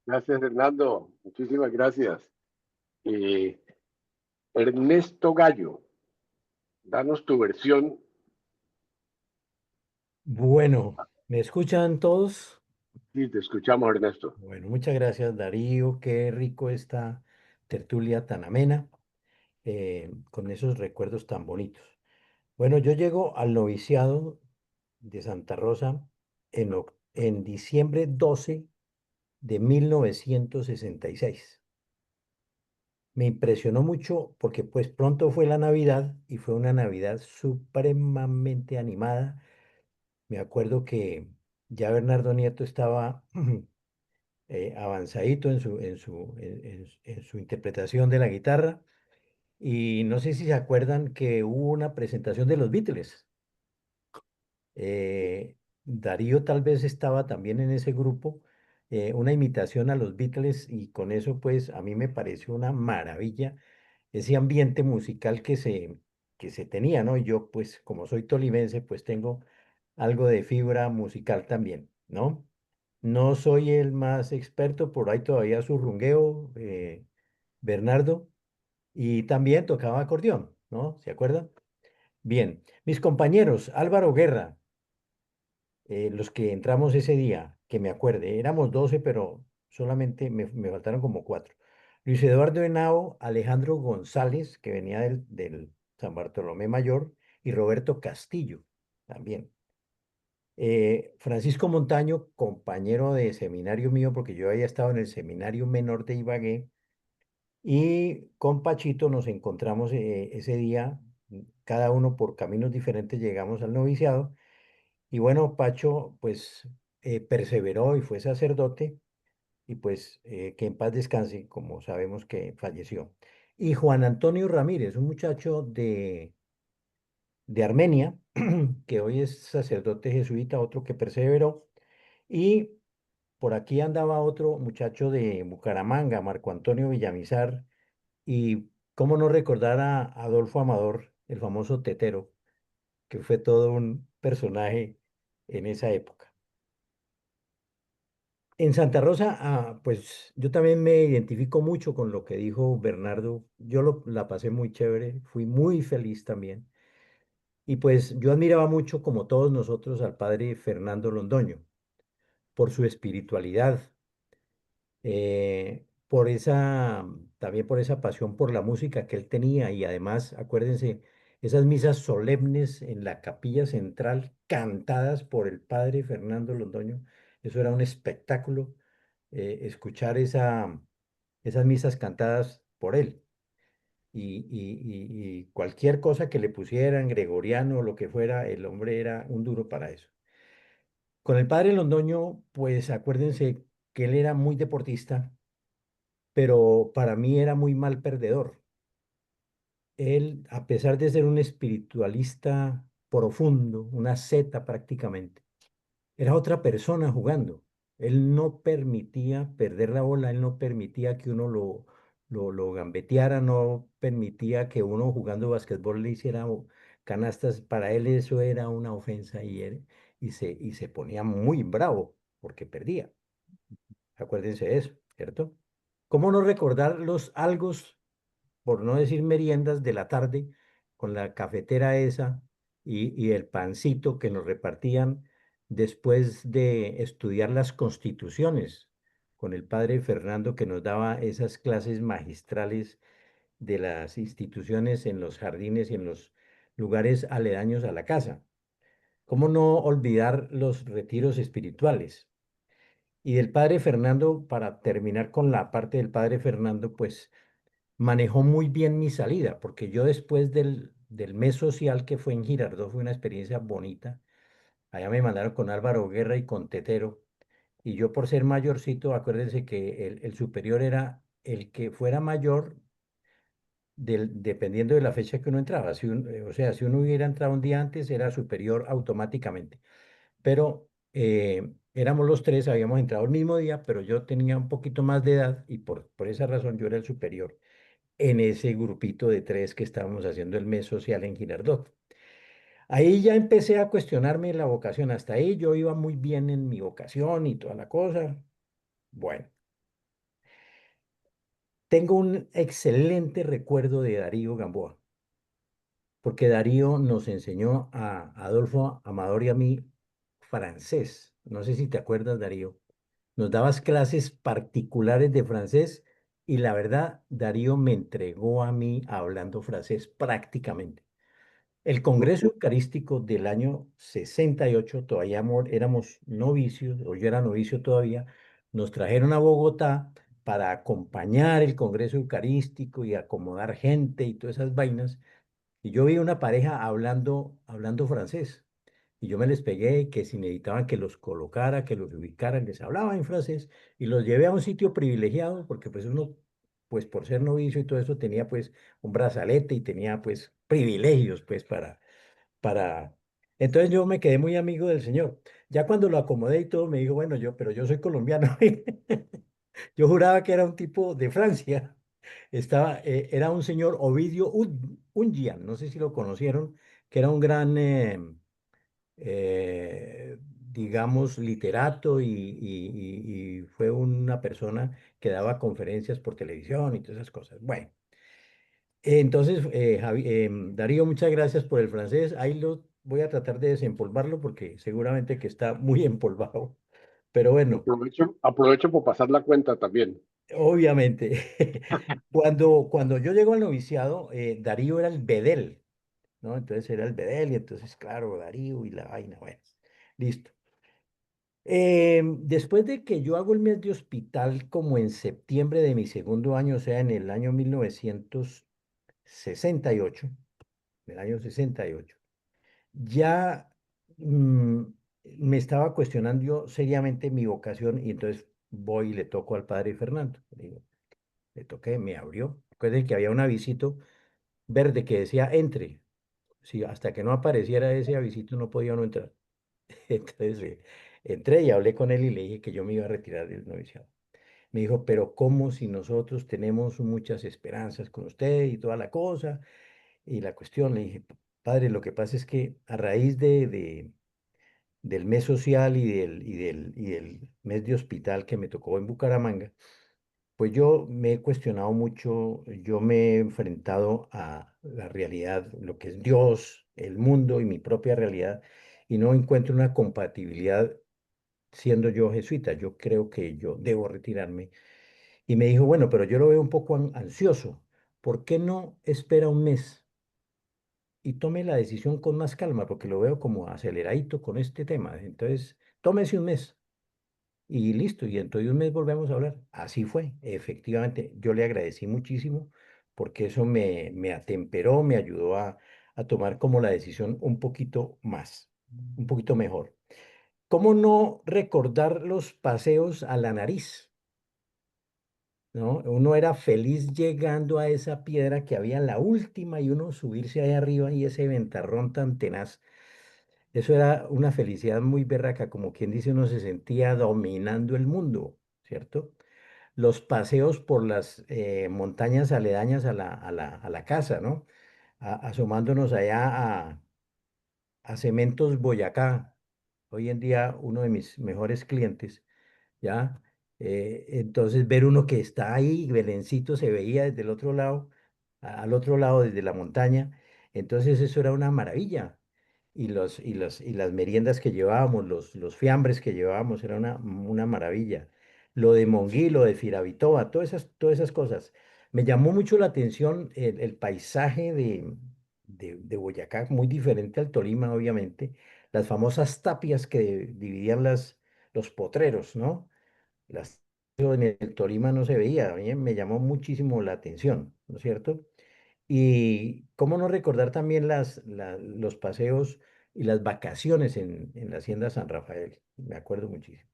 Gracias, Hernando. Muchísimas gracias. Eh, Ernesto Gallo, danos tu versión. Bueno, ¿me escuchan todos? Sí, te escuchamos, Ernesto. Bueno, muchas gracias, Darío. Qué rico esta tertulia tan amena, con esos recuerdos tan bonitos. Bueno, yo llego al noviciado de Santa Rosa en diciembre 12 de 1966. Me impresionó mucho porque pues pronto fue la Navidad y fue una Navidad supremamente animada. Me acuerdo que ya Bernardo Nieto estaba avanzadito en su interpretación de la guitarra. Y no sé si se acuerdan que hubo una presentación de los Beatles. Darío tal vez estaba también en ese grupo, una imitación a los Beatles y con eso pues a mí me pareció una maravilla ese ambiente musical que se tenía, ¿no? Y yo pues como soy tolimense pues tengo algo de fibra musical también, ¿no? No soy el más experto, por ahí todavía surrungueo, Bernardo, y también tocaba acordeón, ¿no? ¿Se acuerdan? Bien, mis compañeros, Álvaro Guerra, los que entramos ese día, que me acuerde, éramos 12, pero solamente me faltaron como 4. Luis Eduardo Henao, Alejandro González, que venía del San Bartolomé Mayor, y Roberto Castillo, también. Francisco Montaño, compañero de seminario mío, porque yo había estado en el seminario menor de Ibagué, y con Pachito nos encontramos ese día, cada uno por caminos diferentes llegamos al noviciado, y bueno, Pacho pues perseveró y fue sacerdote, y pues que en paz descanse, como sabemos que falleció. Y Juan Antonio Ramírez, un muchacho de Armenia, que hoy es sacerdote jesuita, otro que perseveró. Y por aquí andaba otro muchacho de Bucaramanga, Marco Antonio Villamizar, y cómo no recordar a Adolfo Amador, el famoso tetero, que fue todo un personaje en esa época. En Santa Rosa, pues yo también me identifico mucho con lo que dijo Bernardo. La pasé muy chévere, fui muy feliz también. Y pues yo admiraba mucho, como todos nosotros, al padre Fernando Londoño, por su espiritualidad, también por esa pasión por la música que él tenía y además, acuérdense, esas misas solemnes en la capilla central cantadas por el padre Fernando Londoño, eso era un espectáculo, escuchar esas misas cantadas por él. Y cualquier cosa que le pusieran, gregoriano o lo que fuera, el hombre era un duro para eso. Con el padre Londoño, pues acuérdense que él era muy deportista, pero para mí era muy mal perdedor. Él, a pesar de ser un espiritualista profundo, una seta prácticamente, era otra persona jugando. Él no permitía perder la bola, él no permitía que uno lo gambeteara, no permitía que uno jugando basquetbol le hiciera canastas. Para él eso era una ofensa y se ponía muy bravo porque perdía. Acuérdense de eso, ¿cierto? ¿Cómo no recordar los algos, por no decir meriendas, de la tarde con la cafetera esa y el pancito que nos repartían después de estudiar las constituciones con el padre Fernando que nos daba esas clases magistrales de las instituciones en los jardines y en los lugares aledaños a la casa? ¿Cómo no olvidar los retiros espirituales? Y del padre Fernando, para terminar con la parte del padre Fernando, pues manejó muy bien mi salida, porque yo después del mes social que fue en Girardot, fue una experiencia bonita. Allá me mandaron con Álvaro Guerra y con Tetero. Y yo por ser mayorcito, acuérdense que el superior era el que fuera mayor dependiendo de la fecha que uno entraba. O sea, si uno hubiera entrado un día antes, era superior automáticamente. Pero éramos los tres, habíamos entrado el mismo día, pero yo tenía un poquito más de edad y por esa razón yo era el superior en ese grupito de tres que estábamos haciendo el mes social en Girardot. Ahí ya empecé a cuestionarme la vocación. Hasta ahí yo iba muy bien en mi vocación y toda la cosa. Bueno, Tengo un excelente recuerdo de Darío Gamboa, porque Darío nos enseñó a Adolfo Amador y a mí francés. No sé si te acuerdas, Darío. Nos dabas clases particulares de francés y la verdad, Darío me entregó a mí hablando francés prácticamente. El Congreso Eucarístico del año 68, todavía éramos novicios, o yo era novicio todavía, nos trajeron a Bogotá para acompañar el Congreso Eucarístico y acomodar gente y todas esas vainas. Y yo vi una pareja hablando francés. Y yo me les pegué que si necesitaban que los colocara, que los ubicara, les hablaba en francés y los llevé a un sitio privilegiado porque pues uno, pues por ser novicio y todo eso tenía pues un brazalete y tenía pues privilegios pues para... Entonces yo me quedé muy amigo del señor. Ya cuando lo acomodé y todo me dijo, bueno, pero yo soy colombiano. Yo juraba que era un tipo de Francia. Era un señor Ovidio Ungian, no sé si lo conocieron, que era un gran, digamos, literato y fue una persona que daba conferencias por televisión y todas esas cosas. Bueno, entonces, Darío, muchas gracias por el francés. Ahí lo voy a tratar de desempolvarlo porque seguramente que está muy empolvado. Pero bueno. Aprovecho por pasar la cuenta también. Obviamente, cuando yo llego al noviciado, Darío era el bedel, ¿no? Entonces era el bedel y entonces, claro, Darío y la vaina, bueno, listo. Después de que yo hago el mes de hospital como en septiembre de mi segundo año, o sea, en el año 1968, del año 68, ya mm, me estaba cuestionando yo seriamente mi vocación y entonces voy y le toco al padre Fernando. Le toqué, me abrió. Recuerden que había un avisito verde que decía entre. Sí, hasta que no apareciera ese avisito no podía uno entrar. Entonces entré y hablé con él y le dije que yo me iba a retirar del noviciado. Me dijo, pero ¿cómo si nosotros tenemos muchas esperanzas con usted y toda la cosa? Y la cuestión, le dije, padre, lo que pasa es que a raíz del mes social y del mes de hospital que me tocó en Bucaramanga, pues yo me he cuestionado mucho, yo me he enfrentado a la realidad, lo que es Dios, el mundo y mi propia realidad, y no encuentro una compatibilidad siendo yo jesuita. Yo creo que yo debo retirarme. Y me dijo, bueno, pero yo lo veo un poco ansioso. ¿Por qué no espera un mes y tome la decisión con más calma? Porque lo veo como aceleradito con este tema. Entonces, tómese un mes. Y listo, y dentro de un mes volvemos a hablar. Así fue, efectivamente, yo le agradecí muchísimo porque eso me atemperó, me ayudó a tomar como la decisión un poquito más, un poquito mejor. ¿Cómo no recordar los paseos a la nariz? ¿No? Uno era feliz llegando a esa piedra que había en la última y uno subirse ahí arriba y ese ventarrón tan tenaz. Eso era una felicidad muy berraca, como quien dice, uno se sentía dominando el mundo, ¿cierto? Los paseos por las montañas aledañas a la casa, ¿no? Asomándonos allá a Cementos Boyacá, hoy en día uno de mis mejores clientes, ¿ya? Entonces ver uno que está ahí, Belencito se veía desde el otro lado, al otro lado desde la montaña, entonces eso era una maravilla. Y las meriendas que llevábamos, los fiambres que llevábamos, era una maravilla. Lo de Monguí, lo de Firavitoa, todas esas cosas. Me llamó mucho la atención el paisaje de Boyacá, muy diferente al Tolima, obviamente. Las famosas tapias que dividían los potreros, ¿no? Las en el Tolima no se veía, a mí me llamó muchísimo la atención, ¿no es cierto? Y cómo no recordar también los paseos y las vacaciones en la Hacienda San Rafael, me acuerdo muchísimo.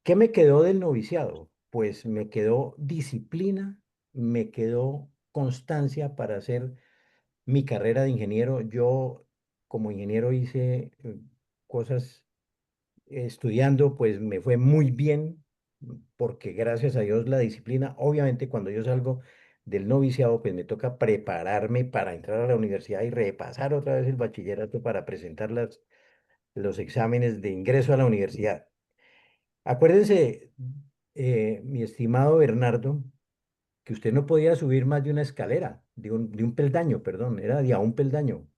¿Qué me quedó del noviciado? Pues me quedó disciplina, me quedó constancia para hacer mi carrera de ingeniero. Yo como ingeniero hice cosas estudiando, pues me fue muy bien, porque gracias a Dios la disciplina, obviamente cuando yo salgo del noviciado, pues me toca prepararme para entrar a la universidad y repasar otra vez el bachillerato para presentar los exámenes de ingreso a la universidad. Acuérdense, mi estimado Bernardo, que usted no podía subir más de una escalera, de un peldaño, perdón, era de a un peldaño.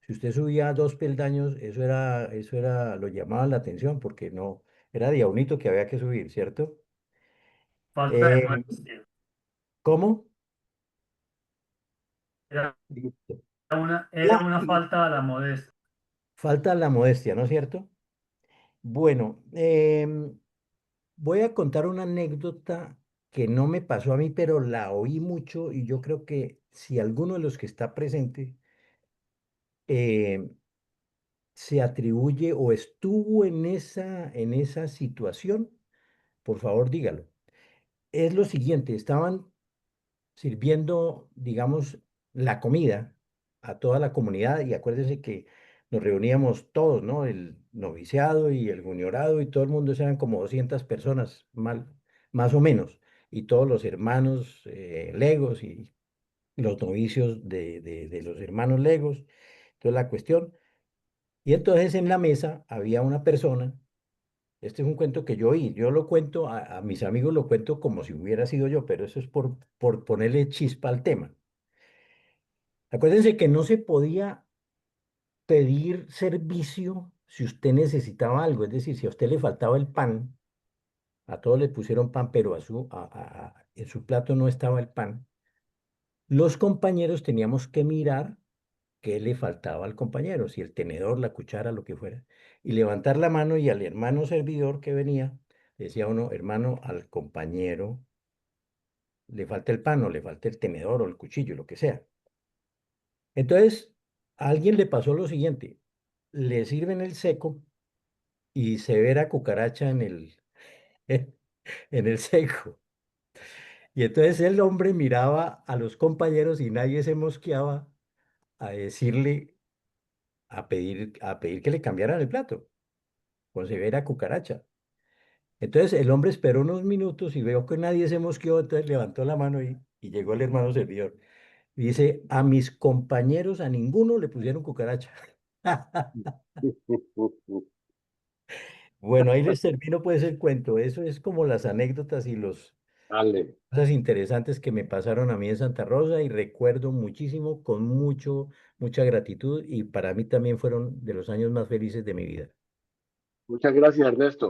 Si usted subía 2 peldaños, lo llamaba la atención porque no, era de a unito que había que subir, ¿cierto? Falta de Eh, modestia. ¿Cómo? Era Listo. era una falta a la modestia. Falta la modestia, ¿no es cierto? Bueno, voy a contar una anécdota que no me pasó a mí, pero la oí mucho y yo creo que si alguno de los que está presente eh, se atribuye o estuvo en esa situación, por favor dígalo. Es lo siguiente, estaban sirviendo, digamos, la comida a toda la comunidad y acuérdense que nos reuníamos todos, ¿no? El noviciado y el juniorado y todo el mundo, eso eran como 200 personas, más o menos, y todos los hermanos legos y los novicios de los hermanos legos, toda la cuestión. Y entonces en la mesa había una persona, este es un cuento que yo oí, yo lo cuento, a mis amigos lo cuento como si hubiera sido yo, pero eso es por ponerle chispa al tema. Acuérdense que no se podía pedir servicio si usted necesitaba algo, es decir, si a usted le faltaba el pan, a todos le pusieron pan, pero en su plato no estaba el pan, los compañeros teníamos que mirar qué le faltaba al compañero, si el tenedor, la cuchara, lo que fuera, y levantar la mano y al hermano servidor que venía, decía uno, hermano, al compañero le falta el pan o le falta el tenedor o el cuchillo, lo que sea. Entonces, a alguien le pasó lo siguiente, le sirven el seco y severa cucaracha en el seco. Y entonces el hombre miraba a los compañeros y nadie se mosqueaba a decirle, a pedir que le cambiaran el plato con severa cucaracha. Entonces el hombre esperó unos minutos y veo que nadie se mosqueó, entonces levantó la mano y llegó el hermano servidor. Y dice, a mis compañeros, a ninguno le pusieron cucaracha. Bueno, ahí les termino pues el cuento. Eso es como las anécdotas y los Ale, cosas interesantes que me pasaron a mí en Santa Rosa y recuerdo muchísimo, con mucha gratitud y para mí también fueron de los años más felices de mi vida. muchas gracias, Ernesto.